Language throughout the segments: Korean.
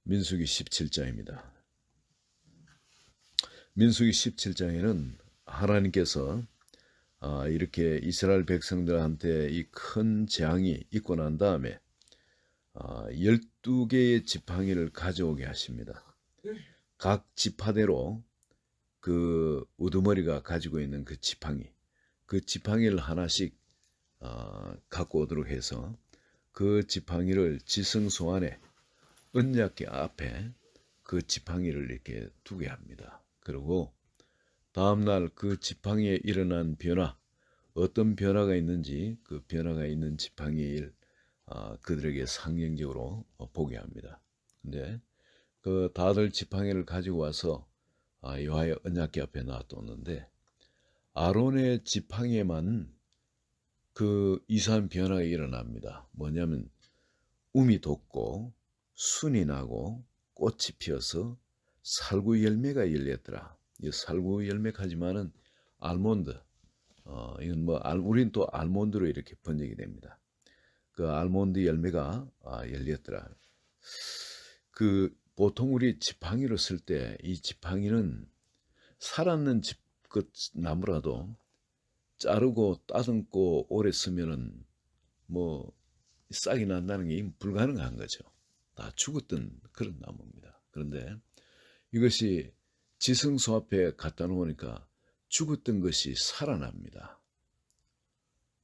민수기 17장입니다. 민수기 17장에는 하나님께서 이렇게 이스라엘 백성들한테 이 큰 재앙이 있고 난 다음에 12개의 지팡이를 가져오게 하십니다. 각 지파대로 그 우두머리가 가지고 있는 그 지팡이를 하나씩 갖고 오도록 해서 그 지팡이를 지성소 안에 언약궤 앞에 그 지팡이를 이렇게 두게 합니다. 그리고 다음날 그 지팡이에 일어난 변화, 어떤 변화가 있는지 그 변화가 있는 지팡이를 그들에게 상징적으로 보게 합니다. 근데 그 다들 지팡이를 가지고 와서 여호와의 언약궤 앞에 놔뒀는데 아론의 지팡이에만 그 이상한 변화가 일어납니다. 뭐냐면 움이 돋고 순이 나고 꽃이 피어서 살구 열매가 열렸더라. 이 살구 열매까지만은 알몬드, 이건 뭐 우리는 또 알몬드로 이렇게 번역이 됩니다. 그 알몬드 열매가 열렸더라. 그 보통 우리 지팡이로 쓸 때 이 지팡이는 살았는 그 나무라도 자르고 따듬고 오래 쓰면은 뭐 싹이 난다는 게 불가능한 거죠. 다 죽었던 그런 나무입니다. 그런데 이것이 지성소 앞에 갖다 놓으니까 죽었던 것이 살아납니다.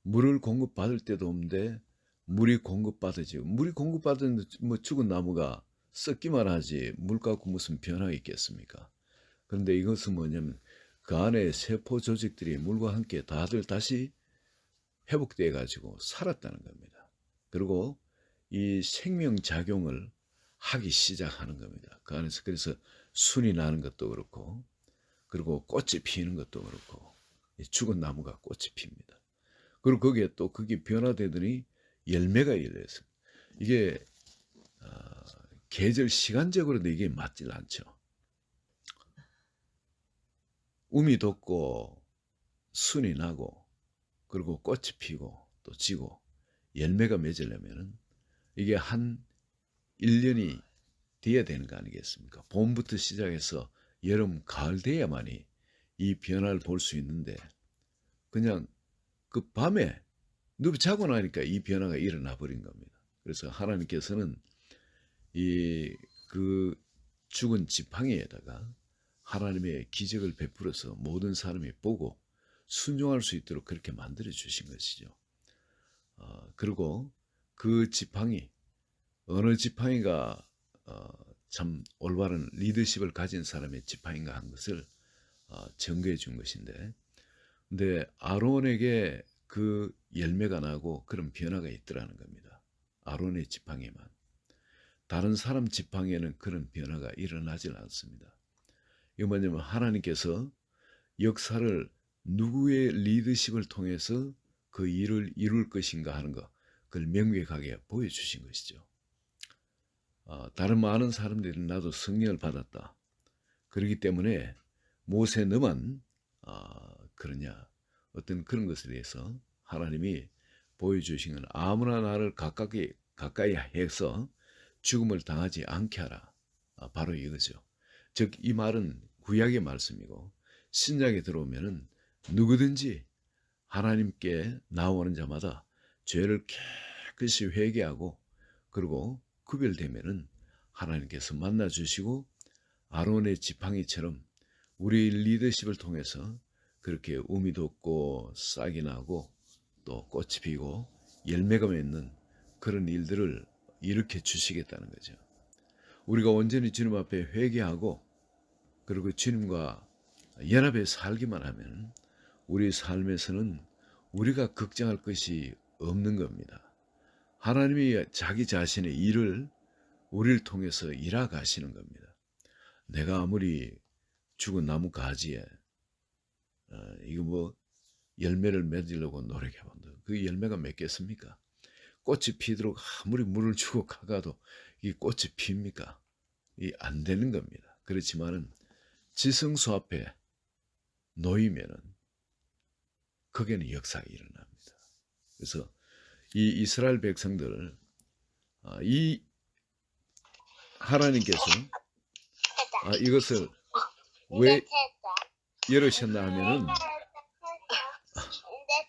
물을 공급받을 때도 없는데 물이 공급받으지. 물이 공급받은 뭐 죽은 나무가 썩기만 하지 물 갖고 무슨 변화가 있겠습니까? 그런데 이것은 뭐냐면 그 안에 세포 조직들이 물과 함께 다들 다시 회복돼 가지고 살았다는 겁니다. 그리고 이 생명작용을 하기 시작하는 겁니다. 그 안에서 그래서 순이 나는 것도 그렇고 그리고 꽃이 피는 것도 그렇고 죽은 나무가 꽃이 핍니다. 그리고 거기에 또 그게 변화되더니 열매가 열렸어요. 이게 계절 시간적으로도 이게 맞질 않죠. 움이 돋고 순이 나고 그리고 꽃이 피고 또 지고 열매가 맺으려면은 이게 한 1년이 돼야 되는 거 아니겠습니까? 봄부터 시작해서 여름, 가을 돼야만이 이 변화를 볼 수 있는데 그냥 그 밤에 누구 자고 나니까 이 변화가 일어나 버린 겁니다. 그래서 하나님께서는 이 그 죽은 지팡이에다가 하나님의 기적을 베풀어서 모든 사람이 보고 순종할 수 있도록 그렇게 만들어 주신 것이죠. 그리고 그 지팡이 어느 지팡이가 참 올바른 리더십을 가진 사람의 지팡이인가 한 것을 증거해 준 것인데, 근데 아론에게 그 열매가 나고 그런 변화가 있더라는 겁니다. 아론의 지팡이만. 다른 사람 지팡이에는 그런 변화가 일어나질 않습니다. 이거 뭐냐면 하나님께서 역사를 누구의 리더십을 통해서 그 일을 이룰 것인가 하는 거, 그걸 명백하게 보여주신 것이죠. 다른 많은 사람들이 나도 성령을 받았다. 그렇기 때문에 모세 너만 그러냐, 어떤 그런 것에 대해서 하나님이 보여주신 건 아무나 나를 가까이 해서 죽음을 당하지 않게 하라. 바로 이거죠. 즉 이 말은 구약의 말씀이고 신약에 들어오면은 누구든지 하나님께 나오는 자마다 죄를 깨끗이 회개하고 그리고 구별되면은 하나님께서 만나 주시고 아론의 지팡이처럼 우리 리더십을 통해서 그렇게 우미 돋고 싹이 나고 또 꽃이 피고 열매가 맺는 그런 일들을 일으켜 주시겠다는 거죠. 우리가 온전히 주님 앞에 회개하고 그리고 주님과 연합해 살기만 하면 우리 삶에서는 우리가 걱정할 것이 없는 겁니다. 하나님이 자기 자신의 일을 우리를 통해서 일하가시는 겁니다. 내가 아무리 죽은 나무 가지에 이거 뭐 열매를 맺으려고 노력해본다. 그 열매가 맺겠습니까? 꽃이 피도록 아무리 물을 주고 가가도 이 꽃이 핍니까? 이 안 되는 겁니다. 그렇지만은 지성소 앞에 놓이면은 거기에는 역사가 일어납니다. 그래서 이 이스라엘 백성들 이 하나님께서 이것을 왜 이러셨나 하면은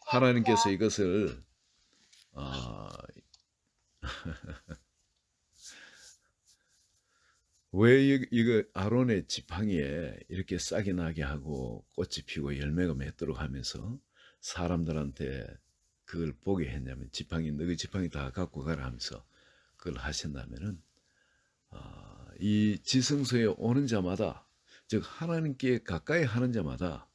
하나님께서 이것을 왜 이거 아론의 지팡이에 이렇게 싹이 나게 하고 꽃이 피고 열매가 맺도록 하면서 사람들한테 그걸 보게 했냐면 지팡이 너희 지팡이 다 갖고 가라 하면서 그걸 하셨다면은 이 지성소에 오는 자마다 즉 하나님께 가까이 하는 자마다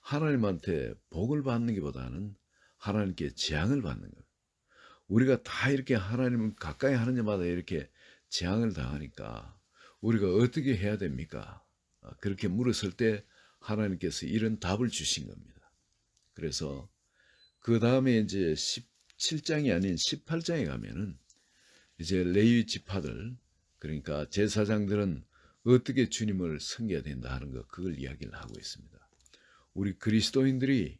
하나님한테 복을 받는 것보다는 하나님께 재앙을 받는 거예요. 우리가 다 이렇게 하나님을 가까이 하는 자마다 이렇게 재앙을 당하니까 우리가 어떻게 해야 됩니까? 그렇게 물었을 때 하나님께서 이런 답을 주신 겁니다. 그래서 그 다음에 이제 17장이 아닌 18장에 가면은 이제 레위 지파들 그러니까 제사장들은 어떻게 주님을 섬겨야 된다 하는 것 그걸 이야기를 하고 있습니다. 우리 그리스도인들이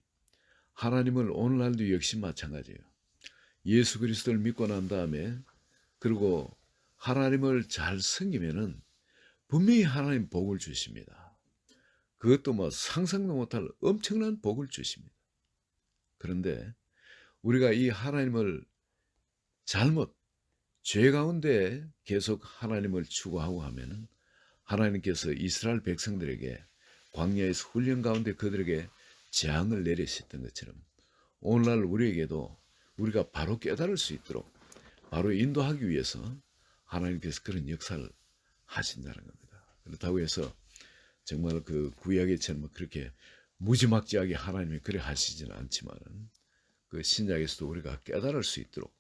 하나님을 오늘날도 역시 마찬가지예요. 예수 그리스도를 믿고 난 다음에 그리고 하나님을 잘 섬기면은 분명히 하나님 복을 주십니다. 그것도 뭐 상상도 못할 엄청난 복을 주십니다. 그런데 우리가 이 하나님을 잘못 죄 가운데 계속 하나님을 추구하고 하면은 하나님께서 이스라엘 백성들에게 광야에서 훈련 가운데 그들에게 재앙을 내리셨던 것처럼 오늘날 우리에게도 우리가 바로 깨달을 수 있도록 바로 인도하기 위해서 하나님께서 그런 역사를 하신다는 겁니다. 그렇다고 해서 정말 그 구약에처럼 그렇게 무지막지하게 하나님이 그래 하시지는 않지만은 그 신약에서도 우리가 깨달을 수 있도록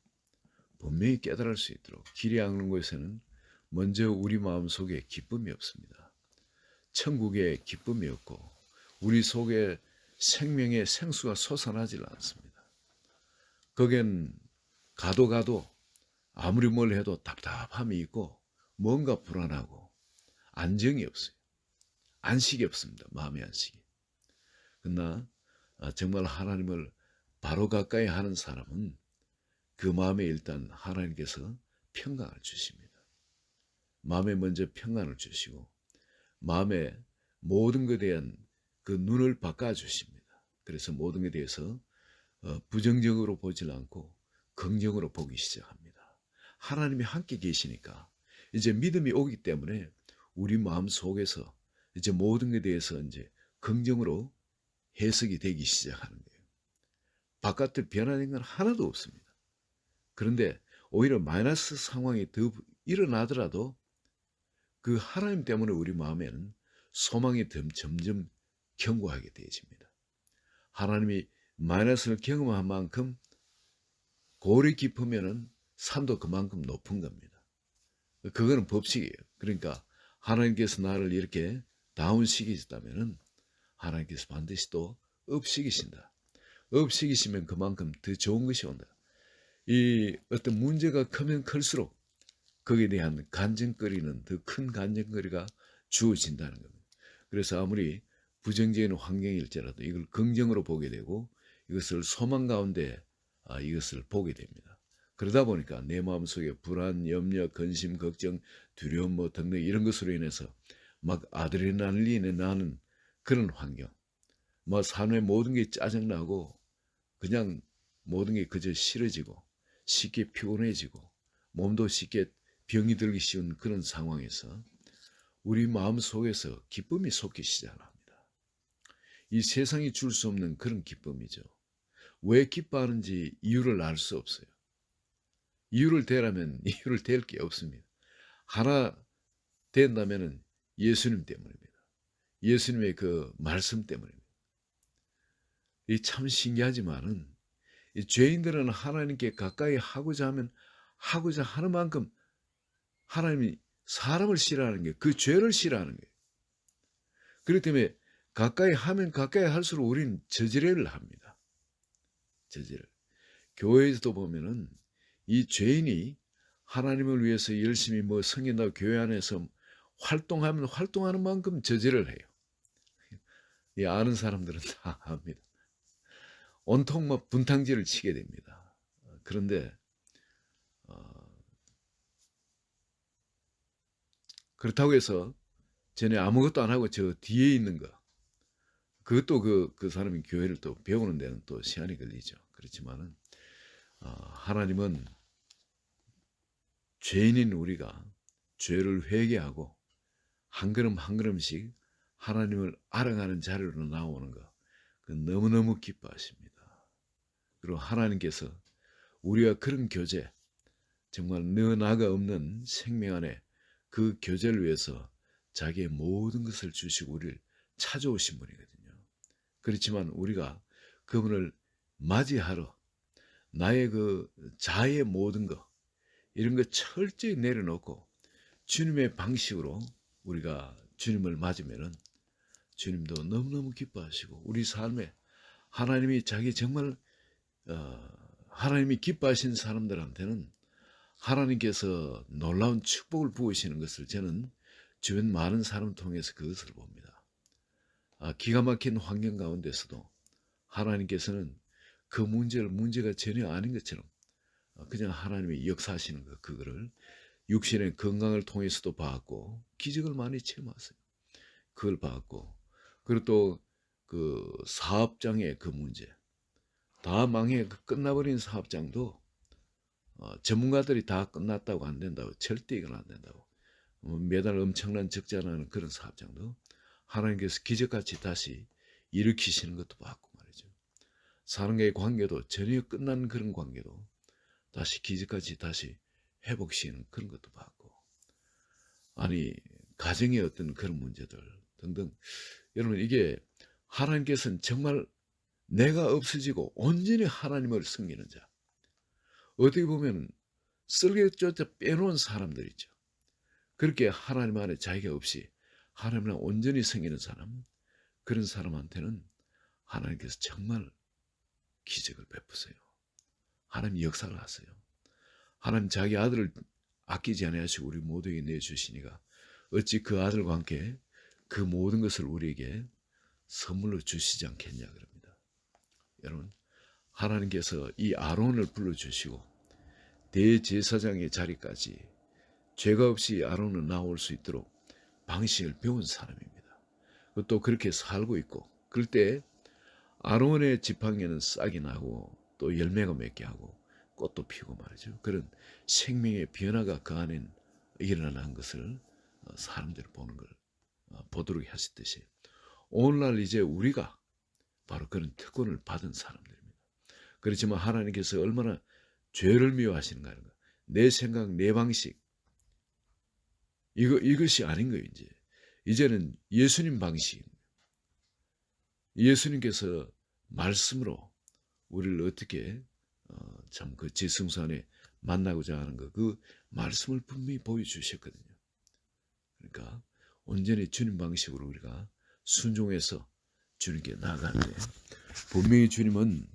분명히 깨달을 수 있도록 길이 닦는 곳에는 먼저 우리 마음속에 기쁨이 없습니다. 천국에 기쁨이 없고 우리 속에 생명의 생수가 솟아나질 않습니다. 거긴 가도 아무리 뭘 해도 답답함이 있고 뭔가 불안하고 안정이 없어요. 안식이 없습니다. 마음의 안식이. 그러나 정말 하나님을 바로 가까이 하는 사람은 그 마음에 일단 하나님께서 평강을 주십니다. 마음에 먼저 평안을 주시고 마음에 모든 것에 대한 그 눈을 바꿔주십니다. 그래서 모든 것에 대해서 부정적으로 보질 않고 긍정으로 보기 시작합니다. 하나님이 함께 계시니까 이제 믿음이 오기 때문에 우리 마음 속에서 이제 모든 것에 대해서 이제 긍정으로 해석이 되기 시작하는 거예요. 바깥에 변화된 건 하나도 없습니다. 그런데 오히려 마이너스 상황이 더 일어나더라도 그 하나님 때문에 우리 마음에는 소망이 점점 견고하게 되어집니다. 하나님이 마이너스를 경험한 만큼 골이 깊으면은 산도 그만큼 높은 겁니다. 그거는 법칙이에요. 그러니까 하나님께서 나를 이렇게 다운시키셨다면은 하나님께서 반드시 또 업시키신다. 업시키시면 그만큼 더 좋은 것이 온다. 이 어떤 문제가 크면 클수록 거기에 대한 간증거리는 더 큰 간증거리가 주어진다는 겁니다. 그래서 아무리 부정적인 환경일지라도 이걸 긍정으로 보게 되고 이것을 소망 가운데 이것을 보게 됩니다. 그러다 보니까 내 마음속에 불안, 염려, 근심, 걱정, 두려움 뭐 등등 이런 것으로 인해서 막 아드레날린이 나는 그런 환경, 뭐 삶의 모든 게 짜증나고 그냥 모든 게 그저 싫어지고 쉽게 피곤해지고 몸도 쉽게 병이 들기 쉬운 그런 상황에서 우리 마음 속에서 기쁨이 솟기 시작합니다. 이 세상이 줄 수 없는 그런 기쁨이죠. 왜 기뻐하는지 이유를 알 수 없어요. 이유를 대라면 이유를 댈 게 없습니다. 하나 된다면 예수님 때문입니다. 예수님의 그 말씀 때문입니다. 이 참 신기하지만은 이 죄인들은 하나님께 가까이 하고자 하는 만큼 하나님이 사람을 싫어하는 게 그 죄를 싫어하는 거예요. 그렇기 때문에 가까이 하면 가까이 할수록 우리는 저지레를 합니다. 저지를. 교회에서도 보면은 이 죄인이 하나님을 위해서 열심히 뭐 섬긴다고 교회 안에서 활동하면 활동하는 만큼 저지를 해요. 이 아는 사람들은 다 압니다. 온통 막 분탕질을 치게 됩니다. 그런데 그렇다고 해서 전에 아무것도 안 하고 저 뒤에 있는 거, 그것도 그 사람이 교회를 또 배우는 데는 또 시간이 걸리죠. 그렇지만은 하나님은 죄인인 우리가 죄를 회개하고 한 걸음 한 걸음씩 하나님을 알아가는 자리로 나오는 거, 그 너무너무 기뻐하십니다. 그리고 하나님께서 우리가 그런 교제, 정말 너 나가 없는 생명 안에 그 교제를 위해서 자기의 모든 것을 주시고 우리를 찾아오신 분이거든요. 그렇지만 우리가 그분을 맞이하러 나의 그 자의 모든 것, 이런 거 철저히 내려놓고 주님의 방식으로 우리가 주님을 맞으면은 주님도 너무너무 기뻐하시고 우리 삶에 하나님이 자기 정말 하나님이 기뻐하신 사람들한테는 하나님께서 놀라운 축복을 부으시는 것을 저는 주변 많은 사람을 통해서 그것을 봅니다. 기가 막힌 환경 가운데서도 하나님께서는 그 문제가 전혀 아닌 것처럼 그냥 하나님이 역사하시는 것, 그거를 육신의 건강을 통해서도 봤고 기적을 많이 체험했어요. 그걸 봤고, 그리고 또 그 사업장의 그 문제, 다 망해 끝나버린 사업장도 전문가들이 다 끝났다고 안 된다고, 절대 이건 안 된다고, 매달 엄청난 적자 나는 그런 사업장도 하나님께서 기적같이 다시 일으키시는 것도 봤고 말이죠. 사람과의 관계도 전혀 끝난 그런 관계도 다시 기적같이 다시 회복시키는 그런 것도 봤고, 아니 가정의 어떤 그런 문제들 등등, 여러분 이게 하나님께서는 정말 내가 없어지고 온전히 하나님을 섬기는 자, 어떻게 보면 쓸개조차 빼놓은 사람들 있죠. 그렇게 하나님 안에 자기가 없이 하나님을 온전히 섬기는 사람, 그런 사람한테는 하나님께서 정말 기적을 베푸세요. 하나님 역사를 하세요. 하나님 자기 아들을 아끼지 아니하시고 우리 모두에게 내주시니까 어찌 그 아들과 함께 그 모든 것을 우리에게 선물로 주시지 않겠냐 그럽니다. 여러분, 하나님께서 이 아론을 불러주시고 대제사장의 자리까지 죄가 없이 아론은 나올 수 있도록 방식을 배운 사람입니다. 또 그렇게 살고 있고, 그럴 때 아론의 지팡이에는 싹이 나고 또 열매가 맺게 하고 꽃도 피고 말이죠. 그런 생명의 변화가 그 안에 일어나는 것을 사람들이 보는 걸 보도록 하셨듯이 오늘날 이제 우리가 바로 그런 특권을 받은 사람들입니다. 그렇지만 하나님께서 얼마나 죄를 미워하시는가 하는 거, 내 생각, 내 방식, 이것이 아닌 거예요. 이제는 예수님 방식입니다. 예수님께서 말씀으로 우리를 어떻게 참 그 지성소 안에 만나고자 하는 거, 그 말씀을 분명히 보여주셨거든요. 그러니까 온전히 주님 방식으로 우리가 순종해서 주님께 나아가는데, 분명히 주님은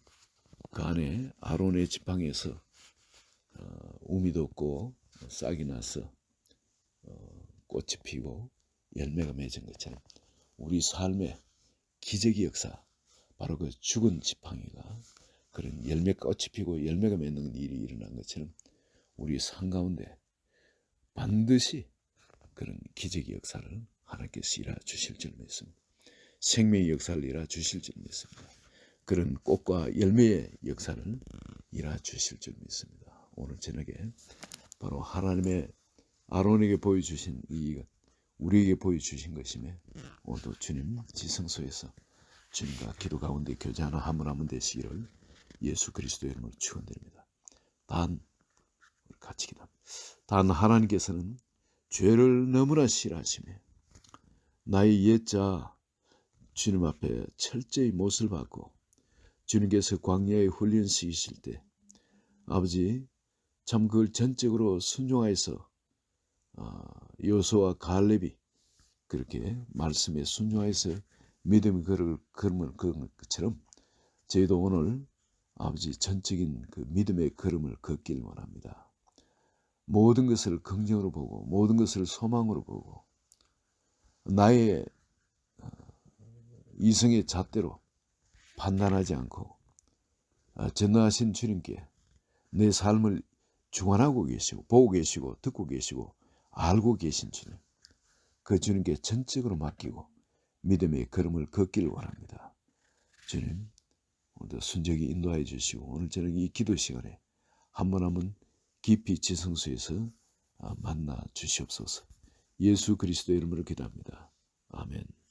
그 안에 아론의 지팡이에서 우미도 없고 싹이 나서 꽃이 피고 열매가 맺은 것처럼 우리 삶의 기적의 역사, 바로 그 죽은 지팡이가 그런 열매 꽃이 피고 열매가 맺는 일이 일어난 것처럼 우리 삶 가운데 반드시 그런 기적의 역사를 하나님께서 일하 주실 줄 믿습니다. 생명의 역사를 일하 주실 줄 믿습니다. 그런 꽃과 열매의 역사를 일하 주실 줄 믿습니다. 오늘 저녁에 바로 하나님의 아론에게 보여주신 우리에게 보여주신 것임에 오늘도 주님 지성소에서 주님과 기도 가운데 교제하는 한 분 한 분 되시기를 예수 그리스도의 이름으로 축원드립니다. 같이 기도합니다. 단 하나님께서는 죄를 너무나 싫어하시며 나의 옛자 주님 앞에 철저히 못을 받고 주님께서 광야에 훈련시키실 때 아버지 참 그걸 전적으로 순종하여서 요소와 갈렙이 그렇게 말씀에 순종하여서 믿음의 걸음을 걷는 것처럼 저희도 오늘 아버지 전적인 그 믿음의 걸음을 걷길 원합니다. 모든 것을 긍정으로 보고 모든 것을 소망으로 보고 나의 이성의 잣대로 판단하지 않고 전능하신 주님께 내 삶을 주관하고 계시고 보고 계시고 듣고 계시고 알고 계신 주님, 그 주님께 전적으로 맡기고 믿음의 걸음을 걷기를 원합니다. 주님, 오늘도 순적이 인도하여 주시고 오늘 저녁 이 기도 시간에 한 번 한 번 깊이 지성소에서 만나 주시옵소서. 예수 그리스도의 이름으로 기도합니다. 아멘.